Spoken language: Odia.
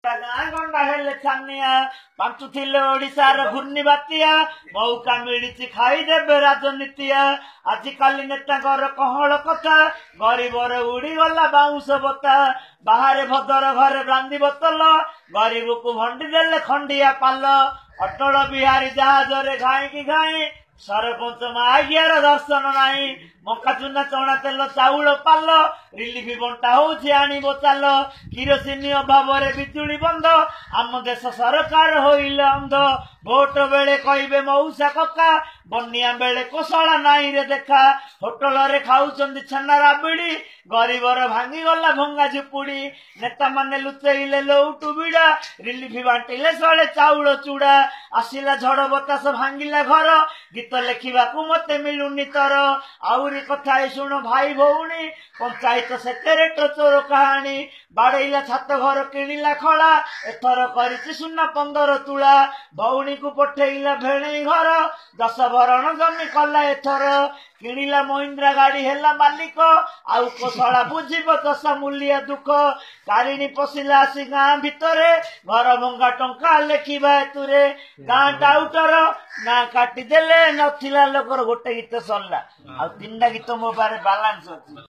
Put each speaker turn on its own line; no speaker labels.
ଗାଁ ଗଣ୍ଡା ହେଲେ ଛାନିଆ ପାଞ୍ଚୁଥିଲେ ଓଡିଶାର ଘୂର୍ଣ୍ଣି ବାତିଆ ମୌକା ମିଳିଛି ଖାଇଦେବେ ରାଜନୀତିଆ। ଆଜିକାଲି ନେତାଙ୍କର କହଳ କଥା ଗରିବର ଉଡିଗଲା ବାଉଁଶ ବତା। ବାହାରେ ଭଦର ଘରେ ବ୍ରାନ୍ଦି ବୋତଲ ଗରିବକୁ ଭଣ୍ଡି ଦେଲେ ଖଣ୍ଡିଆ ପାଲ। ଅଟଳ ବିହାରୀ ଜାହାଜରେ ଘାଇକି ଘାଇ ସରପଞ୍ଚ ମାଗିଆର ଦର୍ଶନ ନାହିଁ। ମକା ଚୁନା ଚଣା ତେଲ ଚାଉଳ ପାଲ ରିଲିଫ ବଣ୍ଟା ହଉଛି ଆଣିବ ଚାଲ। କିରୋସିନି ଅଭାବରେ ବିଜୁଳି ବନ୍ଦ ଆମ ଦେଶ ସରକାର ହୋଇଲେ ଅନ୍ଧ। ଭୋଟ ବେଳେ କହିବେ ମଉସା କକା ବନ୍ୟା ବେଳେ କୋଶଳା ନାଇଁ ରେ ଦେଖା। ହୋଟେଲରେ ଖାଉଛନ୍ତି ଛେନା ରାବିଡି ଗରିବର ଭାଙ୍ଗିଗଲା ଭଙ୍ଗା ଝୁପୁଡି। ନେତାମାନେ ଲୁଚେଇଲେ ଲଉଟୁ ବିଡା ରିଲିଫ ବାଣ୍ଟିଲେ ସଳେ ଚାଉଳ ଚୁଡା। ଆସିଲା ଝଡ ବତାସ ଭାଙ୍ଗିଲା ଘର ଗୀତ ଲେଖିବାକୁ ମତେ ମିଳୁନି ତର। ଆହୁରି କଥା ଶୁଣ ଭାଇ ଭଉଣୀ ପଞ୍ଚାୟତ ସେକ୍ରେଟାରୀ ଚୋର କାହାଣୀ। ବାଡେଇଲା ଛାତ ଘର କିଣିଲା ଖଳା ଏଥର କରିଛି ସୁନା 15 ତୁଳା। ଭଉଣୀକୁ ପଠେଇଲା ଭେଣେଇ ଘର 10 ଭରଣ ଜମି କଲା ଏଥର। କିଣିଲା ମହିନ୍ଦ୍ରା ଗାଡି ହେଲା ମାଲିକ ଆଉ କୋଶଳା ବୁଝିବ ଦଶା ମୂଲିଆ ଦୁଃଖ। କାରିଣୀ ପଶିଲା ଆସି ଗାଁ ଭିତରେ ଘର ଭଙ୍ଗା ଟଙ୍କା ଲେଖିବା ଏଥିରେ। ଗାଁ ଟାଉଟର ଗାଁ କାଟିଦେଲେ ନଥିଲା ଲୋକର। ଗୋଟେ ଗୀତ ସରିଲା ଆଉ 3ଟା ଗୀତ ମୋ ପାଖରେ ବାଲାନ୍ସ ଅଛି।